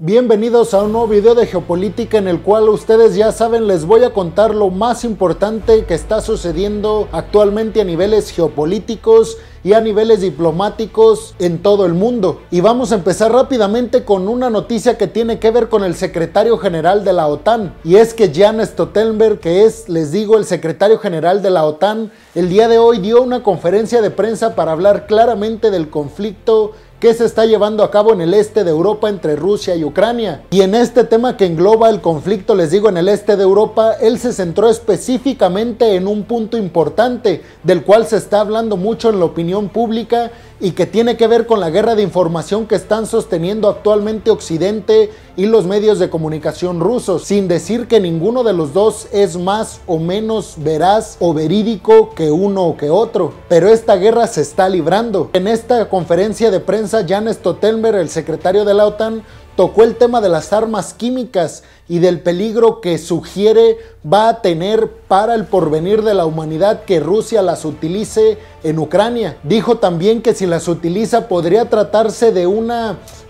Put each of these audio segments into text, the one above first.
Bienvenidos a un nuevo video de geopolítica en el cual ustedes ya saben, les voy a contar lo más importante que está sucediendo actualmente a niveles geopolíticos y a niveles diplomáticos en todo el mundo. Y vamos a empezar rápidamente con una noticia que tiene que ver con el secretario general de la OTAN. Y es que Jens Stoltenberg, que es, les digo, el secretario general de la OTAN, el día de hoy dio una conferencia de prensa para hablar claramente del conflicto que se está llevando a cabo en el este de Europa entre Rusia y Ucrania. Y en este tema que engloba el conflicto, les digo, en el este de Europa, él se centró específicamente en un punto importante, del cual se está hablando mucho en la opinión pública y que tiene que ver con la guerra de información que están sosteniendo actualmente Occidente y los medios de comunicación rusos, sin decir que ninguno de los dos es más o menos veraz o verídico que uno o que otro. Pero esta guerra se está librando. En esta conferencia de prensa, Jens Stoltenberg, el secretario de la OTAN, tocó el tema de las armas químicas y del peligro que sugiere va a tener para el porvenir de la humanidad que Rusia las utilice en Ucrania. Dijo también que si las utiliza podría tratarse de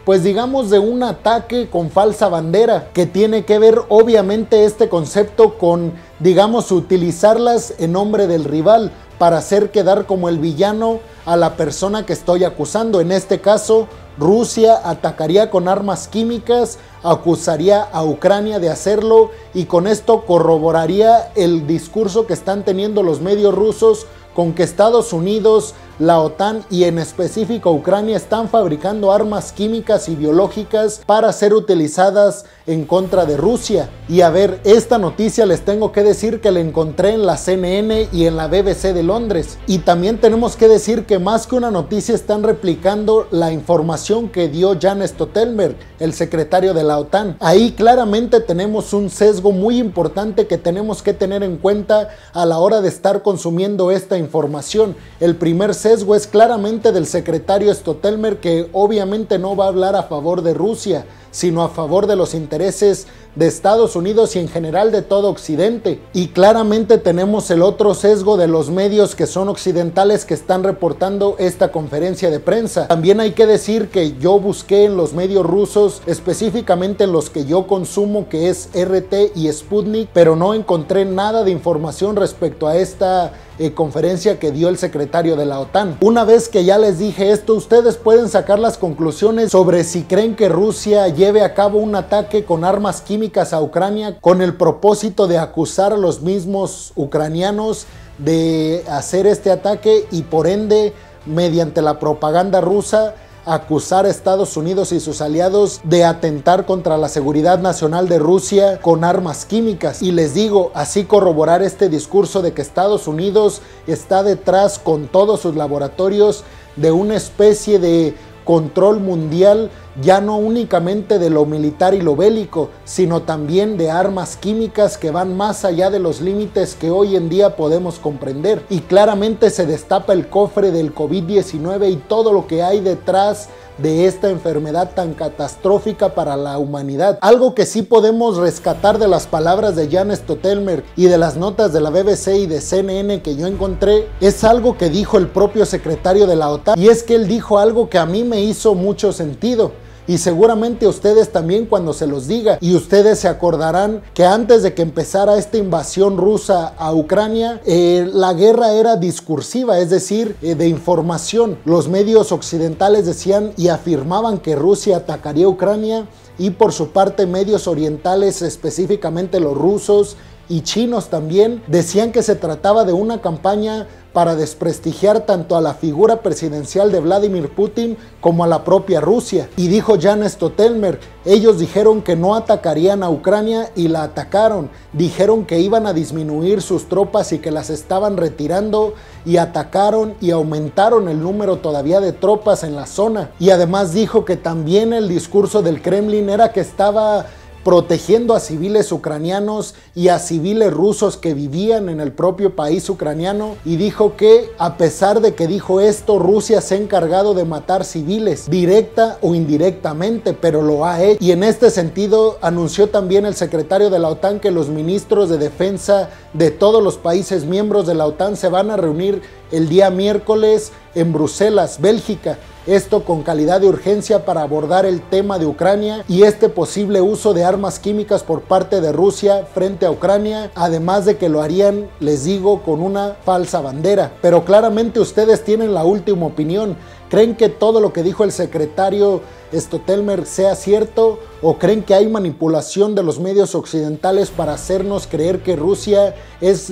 pues digamos de un ataque con falsa bandera, que tiene que ver obviamente este concepto con, digamos, utilizarlas en nombre del rival para hacer quedar como el villano a la persona que estoy acusando. En este caso, Rusia atacaría con armas químicas, acusaría a Ucrania de hacerlo y con esto corroboraría el discurso que están teniendo los medios rusos con que Estados Unidos, la OTAN y en específico Ucrania están fabricando armas químicas y biológicas para ser utilizadas en contra de Rusia. Y a ver, esta noticia les tengo que decir que la encontré en la CNN y en la BBC de Londres. Y también tenemos que decir que más que una noticia están replicando la información que dio Jens Stoltenberg, el secretario de la OTAN. Ahí claramente tenemos un sesgo muy importante que tenemos que tener en cuenta a la hora de estar consumiendo esta información. El primer sesgo es claramente del secretario Stoltenberg, que obviamente no va a hablar a favor de Rusia, sino a favor de los intereses de Estados Unidos y en general de todo Occidente. Y claramente tenemos el otro sesgo de los medios que son occidentales que están reportando esta conferencia de prensa. También hay que decir que yo busqué en los medios rusos, específicamente en los que yo consumo, que es RT y Sputnik, pero no encontré nada de información respecto a esta conferencia que dio el secretario de la OTAN. Una vez que ya les dije esto, ustedes pueden sacar las conclusiones sobre si creen que Rusia lleve a cabo un ataque con armas químicas a Ucrania con el propósito de acusar a los mismos ucranianos de hacer este ataque y por ende, mediante la propaganda rusa, acusar a Estados Unidos y sus aliados de atentar contra la seguridad nacional de Rusia con armas químicas. Y les digo, así corroborar este discurso de que Estados Unidos está detrás con todos sus laboratorios de una especie de control mundial, ya no únicamente de lo militar y lo bélico, sino también de armas químicas que van más allá de los límites que hoy en día podemos comprender. Y claramente se destapa el cofre del COVID-19 y todo lo que hay detrás de esta enfermedad tan catastrófica para la humanidad. Algo que sí podemos rescatar de las palabras de Jens Stoltenberg y de las notas de la BBC y de CNN que yo encontré, es algo que dijo el propio secretario de la OTAN, y es que él dijo algo que a mí me hizo mucho sentido. Y seguramente ustedes también cuando se los diga, y ustedes se acordarán que antes de que empezara esta invasión rusa a Ucrania, la guerra era discursiva, es decir, de información. Los medios occidentales decían y afirmaban que Rusia atacaría a Ucrania, y por su parte medios orientales, específicamente los rusos y chinos también, decían que se trataba de una campaña para desprestigiar tanto a la figura presidencial de Vladimir Putin como a la propia Rusia. Y dijo Jens Stoltenberg, ellos dijeron que no atacarían a Ucrania y la atacaron. Dijeron que iban a disminuir sus tropas y que las estaban retirando y atacaron y aumentaron el número todavía de tropas en la zona. Y además dijo que también el discurso del Kremlin era que estaba protegiendo a civiles ucranianos y a civiles rusos que vivían en el propio país ucraniano, y dijo que a pesar de que dijo esto, Rusia se ha encargado de matar civiles directa o indirectamente, pero lo ha hecho. Y en este sentido anunció también el secretario de la OTAN que los ministros de defensa de todos los países miembros de la OTAN se van a reunir el día miércoles en Bruselas, Bélgica. Esto con calidad de urgencia para abordar el tema de Ucrania y este posible uso de armas químicas por parte de Rusia frente a Ucrania, además de que lo harían, les digo, con una falsa bandera. Pero claramente ustedes tienen la última opinión. ¿Creen que todo lo que dijo el secretario Stoltenberg sea cierto o creen que hay manipulación de los medios occidentales para hacernos creer que Rusia es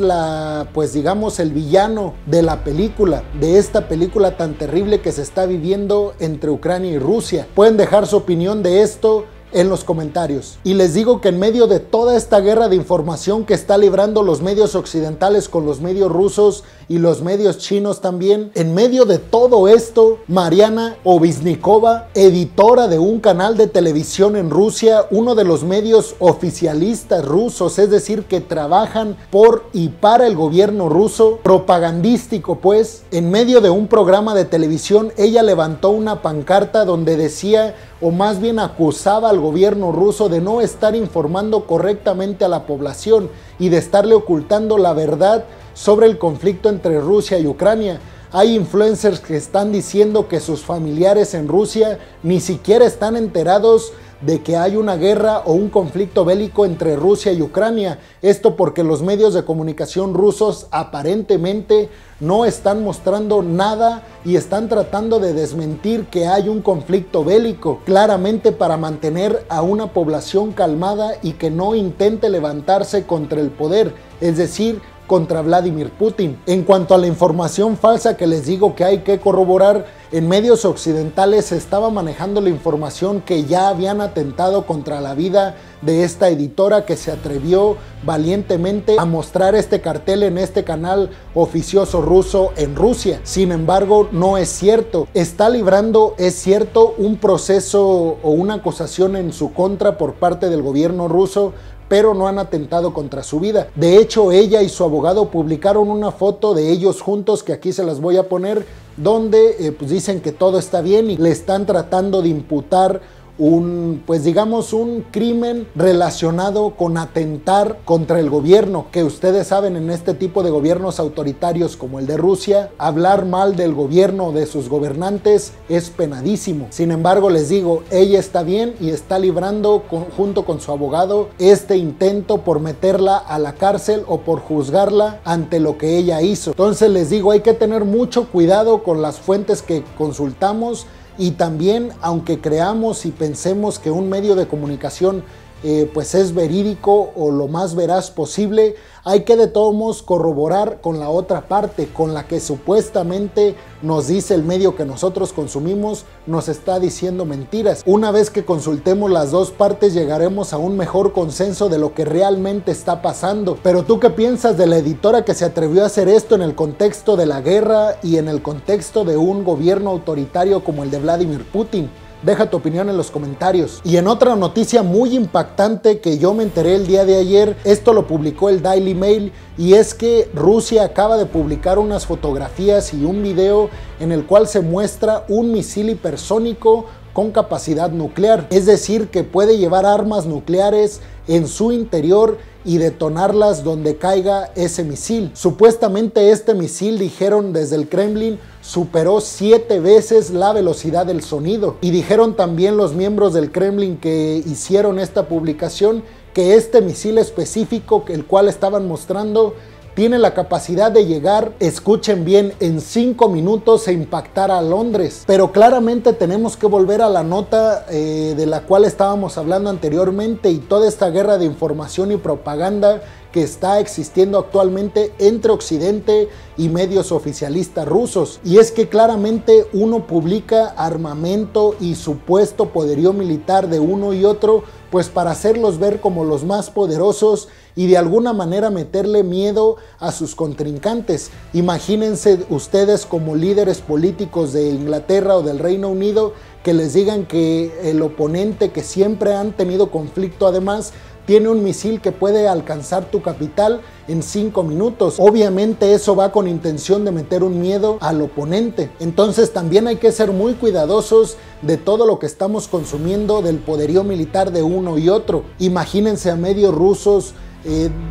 pues digamos el villano de la película, de esta película tan terrible que se está viviendo entre Ucrania y Rusia? Pueden dejar su opinión de esto en los comentarios. Y les digo que en medio de toda esta guerra de información que está librando los medios occidentales con los medios rusos y los medios chinos también, en medio de todo esto, Mariana Ovsyannikova, editora de un canal de televisión en Rusia, uno de los medios oficialistas rusos, es decir, que trabajan por y para el gobierno ruso, propagandístico pues, en medio de un programa de televisión, ella levantó una pancarta donde decía, o más bien acusaba al gobierno ruso de no estar informando correctamente a la población y de estarle ocultando la verdad sobre el conflicto entre Rusia y Ucrania. Hay influencers que están diciendo que sus familiares en Rusia ni siquiera están enterados de que hay una guerra o un conflicto bélico entre Rusia y Ucrania. Esto porque los medios de comunicación rusos aparentemente no están mostrando nada y están tratando de desmentir que hay un conflicto bélico, claramente para mantener a una población calmada y que no intente levantarse contra el poder, es decir, contra Vladimir Putin. En cuanto a la información falsa que les digo que hay que corroborar, en medios occidentales se estaba manejando la información que ya habían atentado contra la vida de esta editora que se atrevió valientemente a mostrar este cartel en este canal oficioso ruso en Rusia. Sin embargo, no es cierto. Está librando, es cierto, un proceso o una acusación en su contra por parte del gobierno ruso, pero no han atentado contra su vida. De hecho, ella y su abogado publicaron una foto de ellos juntos, que aquí se las voy a poner, donde pues dicen que todo está bien y le están tratando de imputar pues digamos un crimen relacionado con atentar contra el gobierno, que ustedes saben, en este tipo de gobiernos autoritarios como el de Rusia, hablar mal del gobierno o de sus gobernantes es penadísimo. Sin embargo, les digo, ella está bien y está librando junto con su abogado este intento por meterla a la cárcel o por juzgarla ante lo que ella hizo. Entonces les digo, hay que tener mucho cuidado con las fuentes que consultamos. Y también, aunque creamos y pensemos que un medio de comunicación pues es verídico o lo más veraz posible, hay que de todos modos corroborar con la otra parte, con la que supuestamente nos dice el medio que nosotros consumimos, nos está diciendo mentiras. Una vez que consultemos las dos partes, llegaremos a un mejor consenso de lo que realmente está pasando. Pero ¿tú qué piensas de la editora que se atrevió a hacer esto en el contexto de la guerra y en el contexto de un gobierno autoritario como el de Vladimir Putin? Deja tu opinión en los comentarios. Y en otra noticia muy impactante que yo me enteré el día de ayer, esto lo publicó el Daily Mail, y es que Rusia acaba de publicar unas fotografías y un video en el cual se muestra un misil hipersónico con capacidad nuclear, es decir, que puede llevar armas nucleares en su interior y detonarlas donde caiga ese misil. Supuestamente este misil, dijeron desde el Kremlin, superó 7 veces la velocidad del sonido. Y dijeron también los miembros del Kremlin que hicieron esta publicación que este misil específico, el cual estaban mostrando, tiene la capacidad de llegar, escuchen bien, en 5 minutos e impactar a Londres. Pero claramente tenemos que volver a la nota de la cual estábamos hablando anteriormente y toda esta guerra de información y propaganda que está existiendo actualmente entre Occidente y medios oficialistas rusos. Y es que claramente uno publica armamento y supuesto poderío militar de uno y otro, pues para hacerlos ver como los más poderosos y de alguna manera meterle miedo a sus contrincantes. Imagínense ustedes como líderes políticos de Inglaterra o del Reino Unido que les digan que el oponente, que siempre han tenido conflicto además, tiene un misil que puede alcanzar tu capital en 5 minutos. Obviamente eso va con intención de meter un miedo al oponente. Entonces también hay que ser muy cuidadosos de todo lo que estamos consumiendo del poderío militar de uno y otro. Imagínense a medios rusos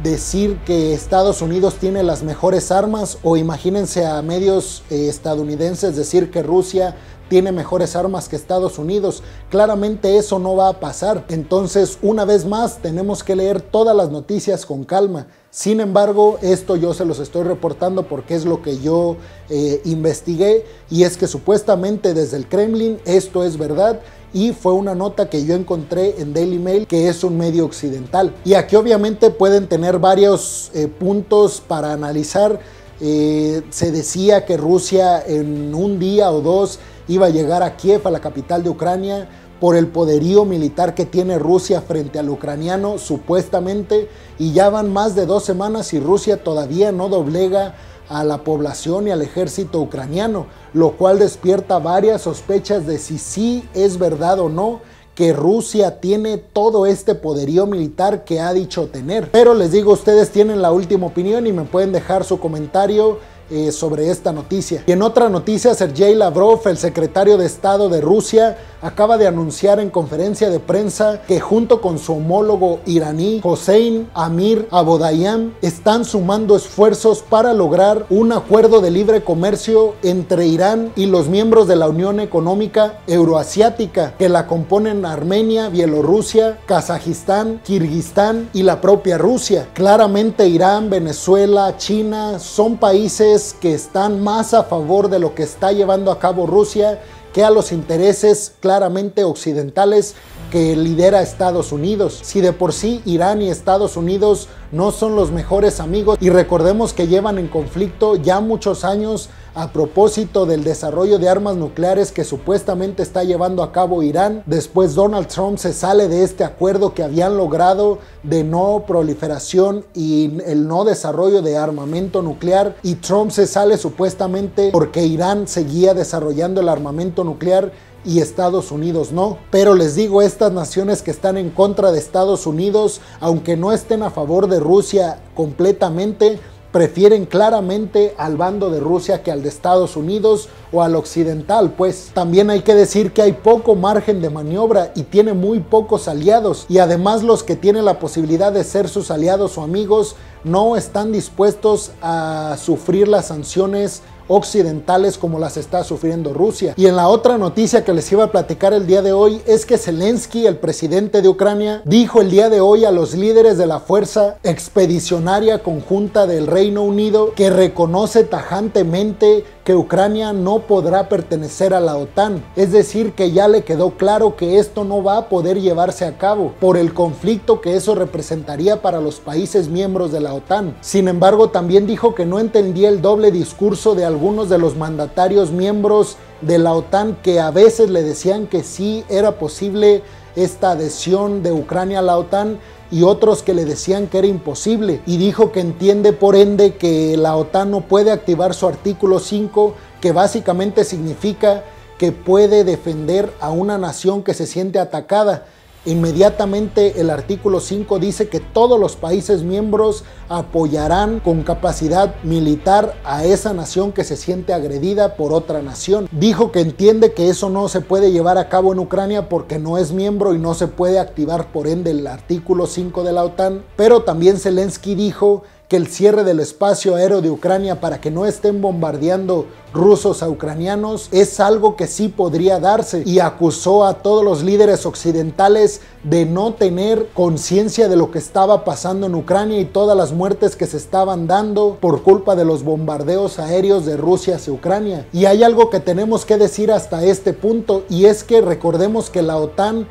decir que Estados Unidos tiene las mejores armas, o imagínense a medios estadounidenses decir que Rusia tiene mejores armas que Estados Unidos. Claramente eso no va a pasar. Entonces, una vez más, tenemos que leer todas las noticias con calma. Sin embargo, esto yo se los estoy reportando porque es lo que yo investigué, y es que supuestamente desde el Kremlin esto es verdad, y fue una nota que yo encontré en Daily Mail, que es un medio occidental. Y aquí obviamente pueden tener varios puntos para analizar. Se decía que Rusia en un día o dos iba a llegar a Kiev, a la capital de Ucrania, por el poderío militar que tiene Rusia frente al ucraniano, supuestamente, y ya van más de 2 semanas y Rusia todavía no doblega a la población y al ejército ucraniano, lo cual despierta varias sospechas de si sí es verdad o no que Rusia tiene todo este poderío militar que ha dicho tener. Pero les digo, ustedes tienen la última opinión y me pueden dejar su comentario sobre esta noticia. Y en otra noticia, Sergei Lavrov, el secretario de Estado de Rusia, acaba de anunciar en conferencia de prensa que junto con su homólogo iraní, Hossein Amir Abodayam, están sumando esfuerzos para lograr un acuerdo de libre comercio entre Irán y los miembros de la Unión Económica Euroasiática, que la componen Armenia, Bielorrusia, Kazajistán, Kirguistán y la propia Rusia. Claramente Irán, Venezuela, China son países que están más a favor de lo que está llevando a cabo Rusia que a los intereses claramente occidentales que lidera Estados Unidos. Si de por sí Irán y Estados Unidos no son los mejores amigos, y recordemos que llevan en conflicto ya muchos años a propósito del desarrollo de armas nucleares que supuestamente está llevando a cabo Irán. Después Donald Trump se sale de este acuerdo que habían logrado de no proliferación y el no desarrollo de armamento nuclear, y Trump se sale supuestamente porque Irán seguía desarrollando el armamento nuclear y Estados Unidos no. Pero les digo, estas naciones que están en contra de Estados Unidos, aunque no estén a favor de Rusia completamente, prefieren claramente al bando de Rusia que al de Estados Unidos o al occidental. Pues también hay que decir que hay poco margen de maniobra y tiene muy pocos aliados, y además los que tienen la posibilidad de ser sus aliados o amigos no están dispuestos a sufrir las sanciones occidentales como las está sufriendo Rusia. Y en la otra noticia que les iba a platicar el día de hoy es que Zelensky, el presidente de Ucrania, dijo el día de hoy a los líderes de la Fuerza Expedicionaria Conjunta del Reino Unido que reconoce tajantemente que Ucrania no podrá pertenecer a la OTAN. Es decir, que ya le quedó claro que esto no va a poder llevarse a cabo por el conflicto que eso representaría para los países miembros de la OTAN. Sin embargo, también dijo que no entendía el doble discurso de algunos de los mandatarios miembros de la OTAN, que a veces le decían que sí era posible esta adhesión de Ucrania a la OTAN y otros que le decían que era imposible, y dijo que entiende por ende que la OTAN no puede activar su artículo 5, que básicamente significa que puede defender a una nación que se siente atacada. Inmediatamente el artículo 5 dice que todos los países miembros apoyarán con capacidad militar a esa nación que se siente agredida por otra nación. Dijo que entiende que eso no se puede llevar a cabo en Ucrania porque no es miembro y no se puede activar por ende el artículo 5 de la OTAN, pero también Zelensky dijo que el cierre del espacio aéreo de Ucrania para que no estén bombardeando rusos a ucranianos es algo que sí podría darse, y acusó a todos los líderes occidentales de no tener conciencia de lo que estaba pasando en Ucrania y todas las muertes que se estaban dando por culpa de los bombardeos aéreos de Rusia hacia Ucrania. Y hay algo que tenemos que decir hasta este punto, y es que recordemos que la OTAN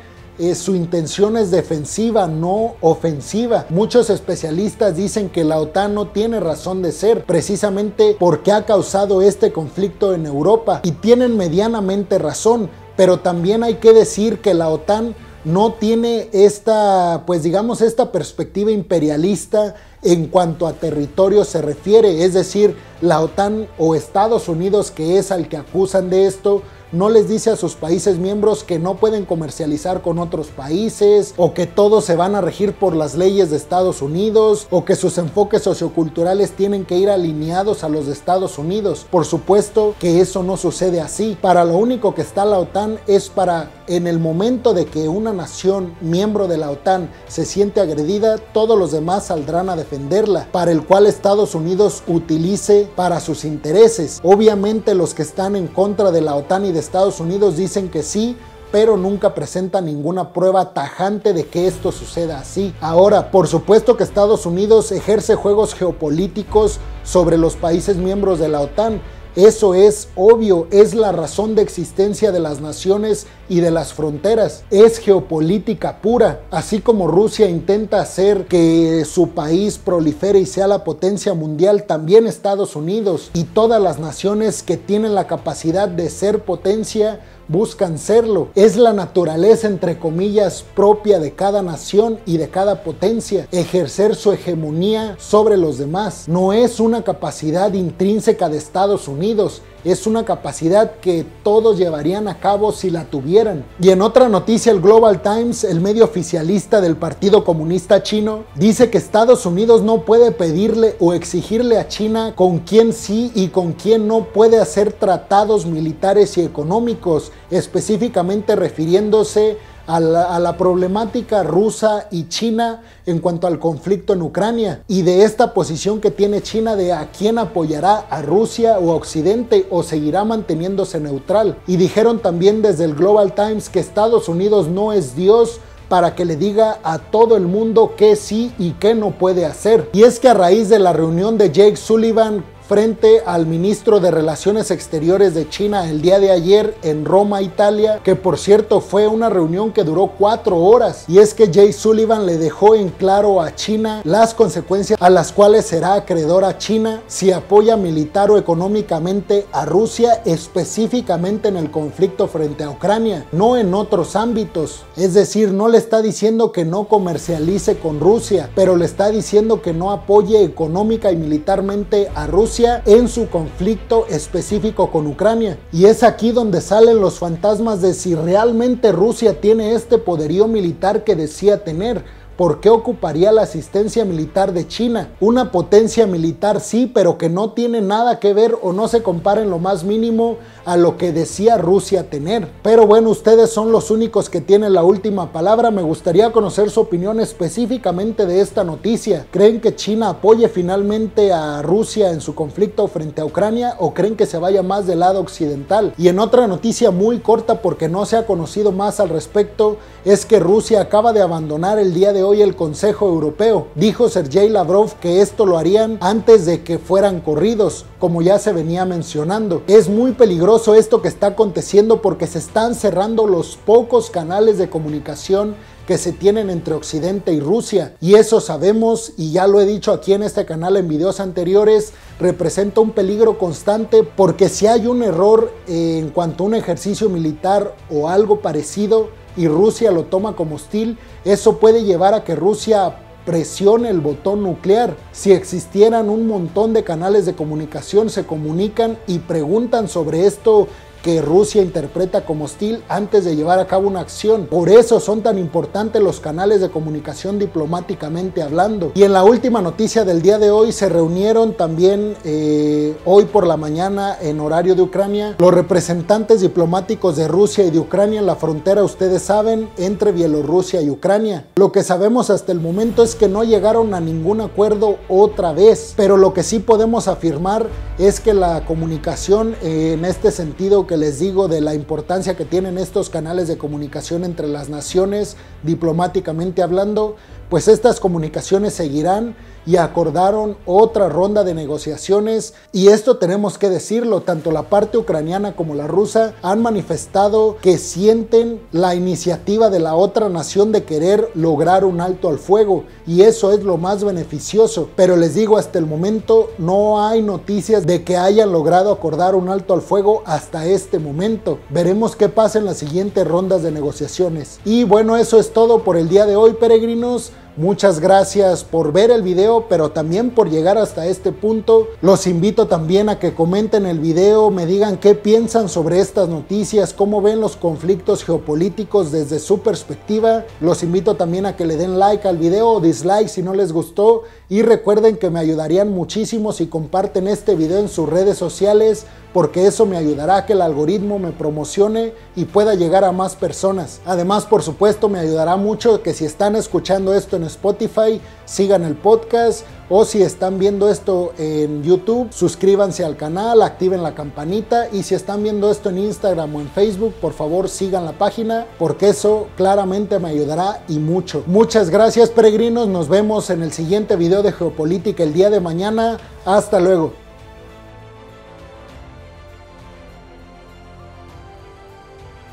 su intención es defensiva, no ofensiva. Muchos especialistas dicen que la OTAN no tiene razón de ser, precisamente porque ha causado este conflicto en Europa, y tienen medianamente razón, pero también hay que decir que la OTAN no tiene esta, pues digamos, esta perspectiva imperialista en cuanto a territorio se refiere. Es decir, la OTAN o Estados Unidos, que es al que acusan de esto, no les dice a sus países miembros que no pueden comercializar con otros países, o que todos se van a regir por las leyes de Estados Unidos, o que sus enfoques socioculturales tienen que ir alineados a los de Estados Unidos. Por supuesto que eso no sucede así. Para lo único que está la OTAN es para en el momento de que una nación miembro de la OTAN se siente agredida, todos los demás saldrán a defenderla, para el cual Estados Unidos utilice para sus intereses. Obviamente los que están en contra de la OTAN y de Estados Unidos dicen que sí, pero nunca presenta ninguna prueba tajante de que esto suceda así. Ahora, por supuesto que Estados Unidos ejerce juegos geopolíticos sobre los países miembros de la OTAN. Eso es obvio, es la razón de existencia de las naciones y de las fronteras. Es geopolítica pura. Así como Rusia intenta hacer que su país prolifere y sea la potencia mundial, también Estados Unidos y todas las naciones que tienen la capacidad de ser potencia buscan serlo. Es la naturaleza, entre comillas, propia de cada nación y de cada potencia, ejercer su hegemonía sobre los demás. No es una capacidad intrínseca de Estados Unidos, es una capacidad que todos llevarían a cabo si la tuvieran. Y en otra noticia, el Global Times, el medio oficialista del Partido Comunista Chino, dice que Estados Unidos no puede pedirle o exigirle a China con quién sí y con quién no puede hacer tratados militares y económicos, específicamente refiriéndose a la problemática rusa y China en cuanto al conflicto en Ucrania, y de esta posición que tiene China de a quién apoyará, a Rusia o a Occidente, o seguirá manteniéndose neutral. Y dijeron también desde el Global Times que Estados Unidos no es Dios para que le diga a todo el mundo qué sí y qué no puede hacer. Y es que a raíz de la reunión de Jake Sullivan frente al ministro de Relaciones Exteriores de China el día de ayer en Roma, Italia, que por cierto fue una reunión que duró 4 horas, y es que Jake Sullivan le dejó en claro a China las consecuencias a las cuales será acreedora China si apoya militar o económicamente a Rusia, específicamente en el conflicto frente a Ucrania, no en otros ámbitos. Es decir, no le está diciendo que no comercialice con Rusia, pero le está diciendo que no apoye económica y militarmente a Rusia en su conflicto específico con Ucrania. Y es aquí donde salen los fantasmas de si realmente Rusia tiene este poderío militar que decía tener. ¿Por qué ocuparía la asistencia militar de China? Una potencia militar sí, pero que no tiene nada que ver o no se compara en lo más mínimo a lo que decía Rusia tener. Pero bueno, ustedes son los únicos que tienen la última palabra. Me gustaría conocer su opinión específicamente de esta noticia. ¿Creen que China apoye finalmente a Rusia en su conflicto frente a Ucrania o creen que se vaya más del lado occidental? Y en otra noticia muy corta, porque no se ha conocido más al respecto, es que Rusia acaba de abandonar el día de hoy el Consejo Europeo. Dijo Sergei Lavrov que esto lo harían antes de que fueran corridos, como ya se venía mencionando. Es muy peligroso esto que está aconteciendo porque se están cerrando los pocos canales de comunicación que se tienen entre Occidente y Rusia, y eso sabemos, y ya lo he dicho aquí en este canal en videos anteriores, representa un peligro constante, porque si hay un error en cuanto a un ejercicio militar o algo parecido y Rusia lo toma como hostil, eso puede llevar a que Rusia presione el botón nuclear. Si existieran un montón de canales de comunicación, se comunican y preguntan sobre esto que Rusia interpreta como hostil antes de llevar a cabo una acción. Por eso son tan importantes los canales de comunicación diplomáticamente hablando. Y en la última noticia del día de hoy se reunieron también hoy por la mañana en horario de Ucrania los representantes diplomáticos de Rusia y de Ucrania en la frontera, ustedes saben, entre Bielorrusia y Ucrania. Lo que sabemos hasta el momento es que no llegaron a ningún acuerdo otra vez, pero lo que sí podemos afirmar es que la comunicación en este sentido que les digo de la importancia que tienen estos canales de comunicación entre las naciones diplomáticamente hablando, pues estas comunicaciones seguirán y acordaron otra ronda de negociaciones, y esto tenemos que decirlo, tanto la parte ucraniana como la rusa han manifestado que sienten la iniciativa de la otra nación de querer lograr un alto al fuego, y eso es lo más beneficioso. Pero les digo, hasta el momento no hay noticias de que hayan logrado acordar un alto al fuego hasta este momento. Veremos qué pasa en las siguientes rondas de negociaciones. Y bueno, eso es todo por el día de hoy, peregrinos. Muchas gracias por ver el video, pero también por llegar hasta este punto. Los invito también a que comenten el video, me digan qué piensan sobre estas noticias, cómo ven los conflictos geopolíticos desde su perspectiva. Los invito también a que le den like al video o dislike si no les gustó. Y recuerden que me ayudarían muchísimo si comparten este video en sus redes sociales porque eso me ayudará a que el algoritmo me promocione y pueda llegar a más personas. Además, por supuesto, me ayudará mucho que si están escuchando esto en Spotify, sigan el podcast, o si están viendo esto en YouTube, suscríbanse al canal, activen la campanita, y si están viendo esto en Instagram o en Facebook, por favor sigan la página, porque eso claramente me ayudará y mucho. Muchas gracias, peregrinos, nos vemos en el siguiente video de geopolítica el día de mañana. Hasta luego.